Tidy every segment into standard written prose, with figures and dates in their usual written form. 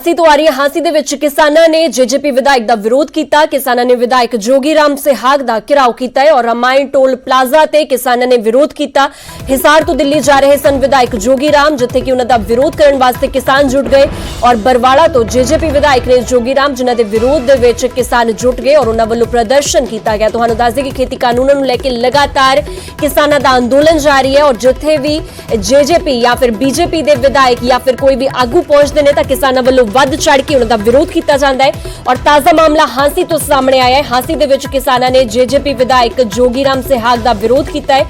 हांसी तो आ रही है। हांसी दे विच किसानां ने जेजेपी विधायक दा विरोध कीता। किसानां ने विधायक जोगी राम सिहाग दा घेराव कीता है और रामायण टोल प्लाजा ते किसानां ने विरोध कीता। हिसार तो दिल्ली जा रहे सन विधायक जोगी राम, जिथे कि उन्हां दा विरोध करन वास्ते किसान जुट गए और बरवाड़ा तो जेजेपी विधायक ने जोगी राम, जिन्हां दे विरोध दे विच किसान जुट गए और उन्हां वल्लों प्रदर्शन कीता गया। तुहानूं दस दें कि खेती कानूनां नूं लैके लगातार किसानां दा अंदोलन जारी है और जिथे भी जेजेपी या फिर बीजेपी दे विधायक या फिर कोई भी आगू पहुंचते हैं तो किसानां वल्लों वध चढ़ के उन्हां दा विरोध किया जाता है। और ताज़ा मामला हांसी तो सामने आया है। हांसी दे विच किसानां ने जेजेपी विधायक जोगी राम सिहाग दा विरोध किया है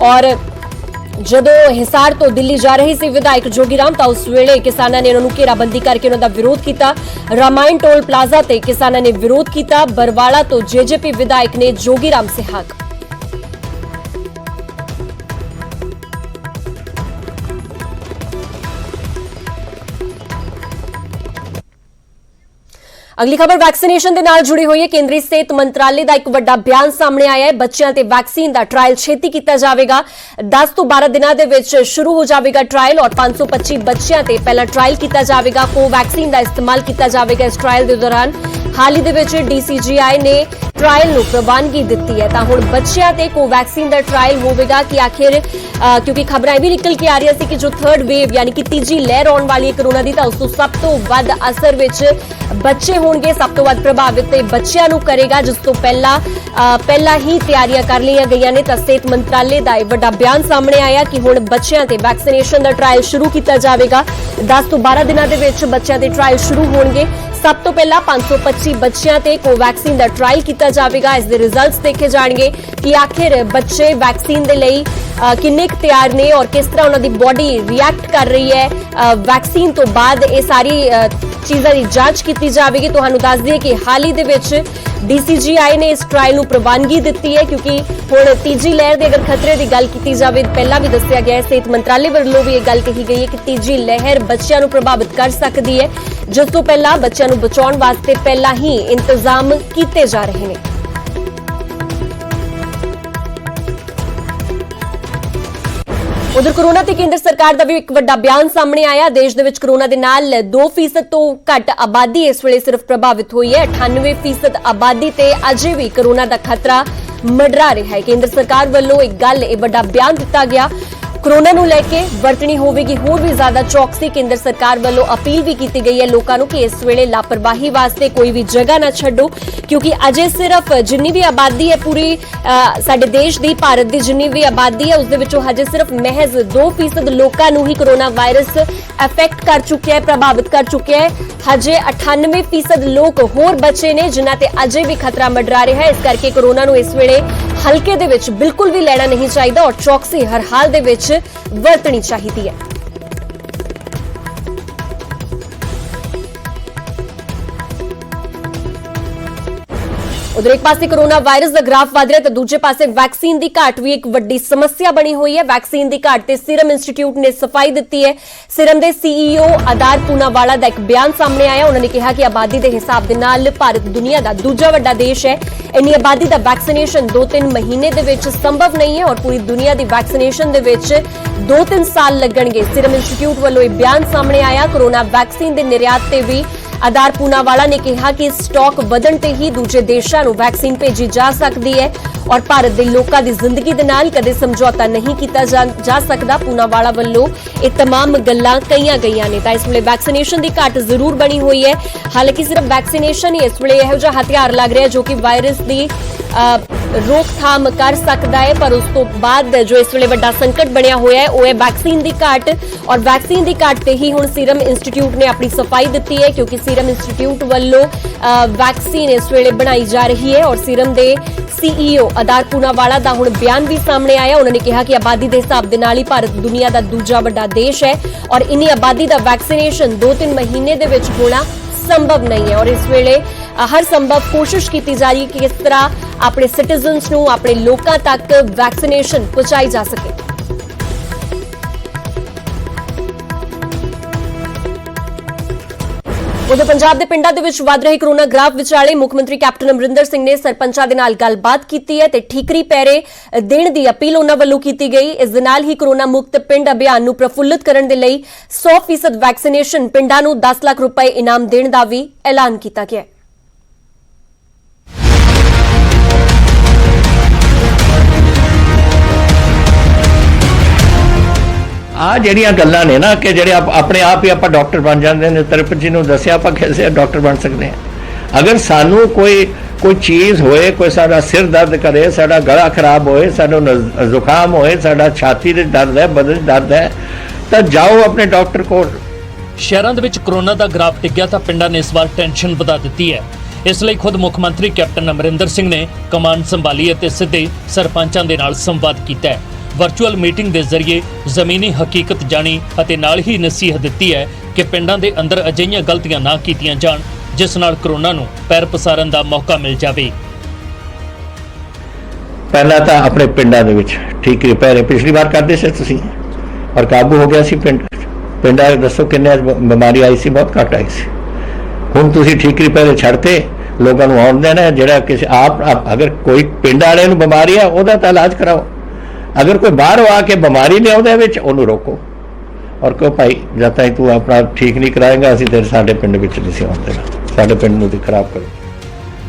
और जदों हिसार तो दिल्ली जा रही सी विधायक जोगी राम तो उस वेले किसानां ने उन्होंने घेराबंदी करके उन्होंने विरोध किया। रामायण टोल प्लाजा ते किसानां ने विरोध किया। बरवाड़ा तो जेजेपी विधायक ने जोगी राम सिहाग। अगली खबर वैक्सीनेशन के नाल जुड़ी हुई है। केंद्रीय सेहत मंत्रालय का एक बड़ा बयान सामने आया है। बच्चों ते वैक्सीन का ट्रायल छेती किया जाएगा। 10 तो 12 दिनों के विच शुरू हो जाएगा ट्रायल और 525 बच्चों ते पहला ट्रायल किया जाएगा। कोवैक्सीन का इस्तेमाल किया जाएगा इस ट्रायल के दौरान। हाल ही दे विच DCGI ने ट्रायल नूं प्रवानगी दित्ती है। तां हुण बच्चों ते कोवैक्सीन का ट्रायल होगा कि आखिर क्योंकि खबरें भी निकल के आ रही थी कि जो थर्ड वेव यानी कि तीजी लहर आने वाली है कोरोना की, तो उस सब तो वध असर विच बच्चे होंगे, सब तो वध प्रभावित बच्चों नूं करेगा। जिस तो पहला ही तैयारियां कर ली गई ने। सेहत मंत्रालय का एक बड़ा बयान सामने आया कि हुण बच्चों ते वैक्सीनेशन का ट्रायल शुरू किया जाएगा। 10 तो 12 दिनों के विच बच्चों के ट्रायल शुरू होंगे। सब तो पहला 525 बच्चों ते कोवैक्सीन का ट्रायल किया जाएगा। इसके रिजल्ट्स देखे जाएंगे कि आखिर बच्चे वैक्सीन के लिए किन्ने तैयार ने और किस तरह उन्होंने बॉडी रिएक्ट कर रही है वैक्सीन तो बाद। ये सारी चीज़ों की जांच की जाएगी। तो दस दिए कि हाल ही दे विच DCGI ने इस ट्रायल नूं प्रवानगी दी है क्योंकि हुण तीजी लहर के अगर खतरे की गल की जाए, पहला भी दस्सिया गया है, सेहत मंत्रालय वालों भी एक गल कही गई है कि तीजी लहर बच्चों नूं प्रभावित कर सकती है। जिस तो पहला बच्चों नूं बचाउण वास्ते पहला ही इंतजाम किए जा रहे हैं। उधर कोरोना ते केंद्र सरकार का भी एक बड़ा बयान सामने आया। देश दे विच कोरोना दे नाल 2% तो घट आबादी इस वेले सिर्फ प्रभावित हुई है। 98% आबादी ते अजे भी कोरोना का खतरा मंडरा रहा है। केंद्र सरकार वालों एक गल एक बड़ा बयान दिता गया। कोरोना नूं लैके वरतनी होवेगी होर भी ज्यादा चौकसी। केंद्र सरकार वालों अपील भी की गई है लोगों को कि इस वेले लापरवाही वास्ते कोई भी जगह ना छड्डो क्योंकि अजे सिर्फ जिन्नी भी आबादी है पूरी साडे देश दी, भारत की जिन्नी भी आबादी है उसदे विचों हजे सिर्फ महज 2% लोगों नूं ही कोरोना वायरस अफेक्ट कर चुका है, प्रभावित कर चुका है। हजे 98% लोग होर बचे ने जिन्हां ते अजे भी खतरा मंडरा रहा है। इस करके कोरोना नूं इस वेले हल्के दे विच बिल्कुल भी लेना नहीं चाहिए और चौकसी हर हाल दे विच वरतनी चाहिए है। उधर एक पासे कोरोना वायरस का ग्राफ वध रहा है तो दूजे पासे वैक्सीन की घाट भी एक वड्डी समस्या बनी हुई है। वैक्सीन की घाट ते सीरम इंस्टीट्यूट ने सफाई दी है। सीरम के CEO आधार पूनावाला का एक बयान सामने आया। उन्होंने कहा कि आबादी के हिसाब के नाल भारत दुनिया का दूजा वड्डा देश है। इन्नी आबादी का वैक्सीनेशन 2-3 महीने दे विच संभव नहीं है और पूरी दुनिया की वैक्सीनेशन दे विच 2-3 साल लगणगे। सीरम इंस्टीट्यूट वालों एक बयान सामने आया। कोरोना वैक्सीन के निर्यात से भी आधार पूनावाला ने कहा कि स्टॉक वधण ते ही दूजे देशों को वैक्सीन भेजी जा सकती है और भारत के लोगों की जिंदगी दे नाल कदे समझौता नहीं किया जा सकता। पूनावाला वालों ये तमाम गल्लां कहीआं गईआं ने। इस वेले वैक्सीनेशन की घाट जरूर बनी हुई है। हालांकि सिर्फ वैक्सीनेशन ही इस वेले इहो जिहा हथियार लग रहा है जो कि वायरस की रोकथाम कर सकता है, पर उस तो बाद जो इस वेले बड़ा संकट बनया हुआ है वह है वैक्सीन की घाट। और वैक्सीन की घाट ते ही हुण सीरम इंस्टीट्यूट ने अपनी सफाई दी है क्योंकि सीरम इंस्टीट्यूट वालों वैक्सीन इस वेले बनाई जा रही है। और सीरम के CEO आधार पूनावाला का हुण बयान भी सामने आया। उन्होंने कहा कि आबादी के हिसाब के नाल ही भारत दुनिया का दूजा वड्डा देश है और इन्नी आबादी का वैक्सीनेशन 2-3 महीने दे विच होना संभव नहीं है और इस वेले हर संभव कोशिश की जा रही है कि किस तरह अपने सिटीजन्स नूं, अपने लोगों तक वैक्सीनेशन पहुंचाई जा सके। ਉਧਰ ਪੰਜਾਬ ਦੇ ਪਿੰਡਾਂ ਦੇ ਵਿੱਚ ਵਧ ਰਹੇ ਕਰੋਨਾ ਗ੍ਰਾਫ ਵਿਚਾਲੇ ਮੁੱਖ ਮੰਤਰੀ ਕੈਪਟਨ ਅਮਰਿੰਦਰ ਸਿੰਘ ਨੇ ਸਰਪੰਚਾਂ ਦੇ ਨਾਲ ਗੱਲਬਾਤ ਕੀਤੀ ਹੈ ਤੇ ਠੀਕਰੀ ਪੈਰੇ ਦੇਣ ਦੀ ਅਪੀਲ ਉਹਨਾਂ ਵੱਲੋਂ ਕੀਤੀ ਗਈ। ਇਸ ਦੇ ਨਾਲ ਹੀ ਕਰੋਨਾ ਮੁਕਤ ਪਿੰਡ ਅਭਿਆਨ ਨੂੰ ਪ੍ਰਫੁੱਲਤ ਕਰਨ ਦੇ ਲਈ 100% ਵੈਕਸੀਨੇਸ਼ਨ ਪਿੰਡਾਂ ਨੂੰ 10 ਲੱਖ ਰੁਪਏ ਇਨਾਮ ਦੇਣ ਦਾ ਵੀ ਐਲਾਨ ਕੀਤਾ ਗਿਆ ਹੈ। ਆ ਜਿਹੜੀਆਂ ਗੱਲਾਂ ਨੇ ਨਾ ਕਿ ਜਿਹੜੇ ਆਪਣੇ ਆਪ ਹੀ ਆਪਾਂ ਡਾਕਟਰ ਬਣ ਜਾਂਦੇ ਨੇ, ਤਰਪਤ ਜੀ ਨੂੰ ਦੱਸਿਆ ਆਪਾਂ ਕਿਸੇ ਡਾਕਟਰ ਬਣ ਸਕਦੇ ਹਾਂ। ਅਗਰ ਸਾਨੂੰ ਕੋਈ ਚੀਜ਼ ਹੋਏ, ਕੋਈ ਸਾਡਾ ਸਿਰ ਦਰਦ ਕਰੇ, ਸਾਡਾ ਗਲਾ ਖਰਾਬ ਹੋਏ, ਸਾਨੂੰ ਜ਼ੁਕਾਮ ਹੋਏ, ਸਾਡਾ ਛਾਤੀ ਦੇ ਦਰਦ ਹੈ, ਬਦਨ ਚ ਦਰਦ ਹੈ, ਤਾਂ ਜਾਓ ਆਪਣੇ ਡਾਕਟਰ ਕੋਲ। ਸ਼ਹਿਰਾਂ ਦੇ ਵਿੱਚ ਕਰੋਨਾ ਦਾ ਗ੍ਰਾਫ ਡਿੱਗਿਆ ਤਾਂ ਪਿੰਡਾਂ ਨੇ ਇਸ ਵਾਰ ਟੈਨਸ਼ਨ ਵਧਾ ਦਿੱਤੀ ਹੈ। ਇਸ ਲਈ ਖੁਦ ਮੁੱਖ ਮੰਤਰੀ ਕੈਪਟਨ ਅਮਰਿੰਦਰ ਸਿੰਘ ਨੇ ਕਮਾਂਡ ਸੰਭਾਲੀ ਅਤੇ ਸਿੱਧੇ ਸਰਪੰਚਾਂ ਦੇ ਨਾਲ ਸੰਵਾਦ ਕੀਤਾ ਹੈ। ਵਰਚੁਅਲ ਮੀਟਿੰਗ ਦੇ ਜ਼ਰੀਏ ਜ਼ਮੀਨੀ ਹਕੀਕਤ ਜਾਣੀ ਅਤੇ ਨਾਲ ਹੀ ਨਸੀਹਤ ਦਿੱਤੀ ਹੈ ਕਿ ਪਿੰਡਾਂ ਦੇ ਅੰਦਰ ਅਜਿਹੀਆਂ ਗਲਤੀਆਂ ਨਾ ਕੀਤੀਆਂ ਜਾਣ ਜਿਸ ਨਾਲ ਕਰੋਨਾ ਨੂੰ ਪੈਰ ਪਸਾਰਨ ਦਾ ਮੌਕਾ ਮਿਲ ਜਾਵੇ। ਪਹਿਲਾਂ ਤਾਂ ਆਪਣੇ ਪਿੰਡਾਂ ਦੇ ਵਿੱਚ ਠੀਕਰੀ ਪੈਰੇ ਪਿਛਲੀ ਵਾਰ ਕਰਦੇ ਸੀ ਤੁਸੀਂ, ਔਰ ਕਾਬੂ ਹੋ ਗਿਆ ਸੀ ਪਿੰਡਾਂ ਦੱਸੋ ਕਿੰਨੇ ਬਿਮਾਰੀ ਆਈ ਸੀ? ਬਹੁਤ ਘੱਟ ਆਈ ਸੀ। ਹੁਣ ਤੁਸੀਂ ਠੀਕਰੀ ਪੈਰੇ ਛੱਡਤੇ, ਲੋਕਾਂ ਨੂੰ ਆਉਣ ਦੇਣਾ। ਜਿਹੜਾ ਕਿਸੇ ਅਗਰ ਕੋਈ ਪਿੰਡ ਵਾਲੇ ਨੂੰ ਬਿਮਾਰੀ ਆ ਉਹਦਾ ਤਾਂ ਇਲਾਜ ਕਰਾਓ। ਅਗਰ ਕੋਈ ਬਾਹਰੋਂ ਆ ਕੇ ਬਿਮਾਰੀ ਲਿਆਉਂਦਾ ਵਿੱਚ ਉਹਨੂੰ ਰੋਕੋ ਔਰ ਕਹੋ ਭਾਈ ਜਦ ਤੱਕ ਤੂੰ ਆਪਣਾ ਠੀਕ ਨਹੀਂ ਕਰਾਏਗਾ ਅਸੀਂ ਤੇਰੇ ਸਾਡੇ ਪਿੰਡ ਵਿੱਚ ਨਹੀਂ ਆਉਣ ਦੇਣਾ, ਸਾਡੇ ਪਿੰਡ ਨੂੰ ਤੇ ਖਰਾਬ ਕਰੋ।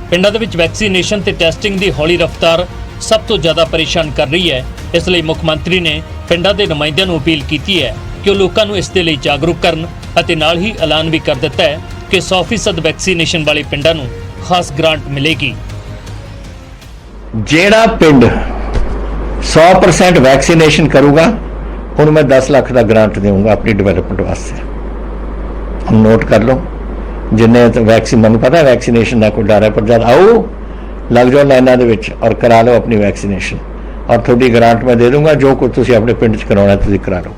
ਪਿੰਡਾਂ ਦੇ ਵਿੱਚ ਵੈਕਸੀਨੇਸ਼ਨ ਤੇ ਟੈਸਟਿੰਗ ਦੀ ਹੌਲੀ ਰਫ਼ਤਾਰ ਸਭ ਤੋਂ ਜ਼ਿਆਦਾ ਪਰੇਸ਼ਾਨ ਕਰ ਰਹੀ ਹੈ। ਇਸ ਲਈ ਮੁੱਖ ਮੰਤਰੀ ਨੇ ਪਿੰਡਾਂ ਦੇ ਨੁਮਾਇੰਦਿਆਂ ਨੂੰ ਅਪੀਲ ਕੀਤੀ ਹੈ ਕਿ ਉਹ ਲੋਕਾਂ ਨੂੰ ਇਸ ਦੇ ਲਈ ਜਾਗਰੂਕ ਕਰਨ ਅਤੇ ਨਾਲ ਹੀ ਐਲਾਨ ਵੀ ਕਰ ਦਿੱਤਾ ਹੈ ਕਿ 100% ਵੈਕਸੀਨੇਸ਼ਨ ਵਾਲੇ ਪਿੰਡਾਂ ਨੂੰ ਖਾਸ ਗ੍ਰਾਂਟ ਮਿਲੇਗੀ। ਜਿਹੜਾ ਪਿੰਡ 100% ਵੈਕਸੀਨੇਸ਼ਨ ਕਰੂਗਾ ਹੁਣ ਮੈਂ 10 ਲੱਖ ਦਾ ਗ੍ਰਾਂਟ ਦੇਵਾਂਗਾ ਆਪਣੀ ਡਿਵੈਲਪਮੈਂਟ ਵਾਸਤੇ। ਹੁਣ ਨੋਟ ਕਰ ਲਓ, ਜਿੰਨੇ ਵੈਕਸੀਨ, ਮੈਨੂੰ ਪਤਾ ਵੈਕਸੀਨੇਸ਼ਨ ਦਾ ਕੋਈ ਡਰ ਹੈ, ਪਰ ਜਦ ਆਓ ਲੱਗ ਜਾਓ ਲਾਈਨਾਂ ਦੇ ਵਿੱਚ ਔਰ ਕਰਾ ਲਓ ਆਪਣੀ ਵੈਕਸੀਨੇਸ਼ਨ ਔਰ ਤੁਹਾਡੀ ਗ੍ਰਾਂਟ ਮੈਂ ਦੇ ਦੂੰਗਾ। ਜੋ ਕੁਝ ਤੁਸੀਂ ਆਪਣੇ ਪਿੰਡ 'ਚ ਕਰਾਉਣਾ ਤੁਸੀਂ ਕਰਾ ਲਓ।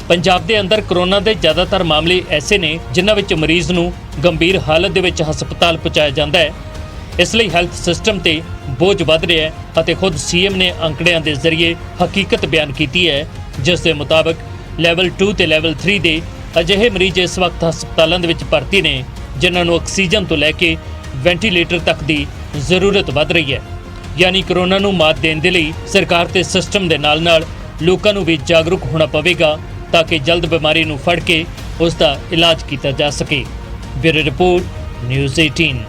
ਪੰਜਾਬ ਦੇ ਅੰਦਰ ਕਰੋਨਾ ਦੇ ਜ਼ਿਆਦਾਤਰ ਮਾਮਲੇ ਐਸੇ ਨੇ ਜਿਨ੍ਹਾਂ ਵਿੱਚ ਮਰੀਜ਼ ਨੂੰ ਗੰਭੀਰ ਹਾਲਤ ਦੇ ਵਿੱਚ ਹਸਪਤਾਲ ਪਹੁੰਚਾਇਆ ਜਾਂਦਾ ਹੈ। ਇਸ ਲਈ ਹੈਲਥ ਸਿਸਟਮ ਤੇ ਬੋਝ ਵੱਧ ਰਿਹਾ ਹੈ ਅਤੇ ਖੁਦ ਸੀਐਮ ਨੇ ਅੰਕੜਿਆਂ ਦੇ ਜ਼ਰੀਏ ਹਕੀਕਤ ਬਿਆਨ ਕੀਤੀ ਹੈ, ਜਿਸ ਦੇ ਮੁਤਾਬਕ ਲੈਵਲ 2 ਤੇ ਲੈਵਲ 3 ਦੇ ਅਜਿਹੇ ਮਰੀਜ਼ ਇਸ ਵਕਤ ਹਸਪਤਾਲਾਂ ਦੇ ਵਿੱਚ ਭਰਤੀ ਨੇ ਜਿਨ੍ਹਾਂ ਨੂੰ ਆਕਸੀਜਨ ਤੋਂ ਲੈ ਕੇ ਵੈਂਟੀਲੇਟਰ ਤੱਕ ਦੀ ਜ਼ਰੂਰਤ ਵੱਧ ਰਹੀ ਹੈ। ਯਾਨੀ ਕਰੋਨਾ ਨੂੰ ਮਾਤ ਦੇਣ ਦੇ ਲਈ ਸਰਕਾਰ ਤੇ ਸਿਸਟਮ ਦੇ ਨਾਲ-ਨਾਲ ਲੋਕਾਂ ਨੂੰ ਵੀ ਜਾਗਰੂਕ ਹੋਣਾ ਪਵੇਗਾ ਤਾਂ ਕਿ ਜਲਦ ਬਿਮਾਰੀ ਨੂੰ ਫੜ ਕੇ ਉਸ ਦਾ ਇਲਾਜ ਕੀਤਾ ਜਾ ਸਕੇ। Bureau report, news 18।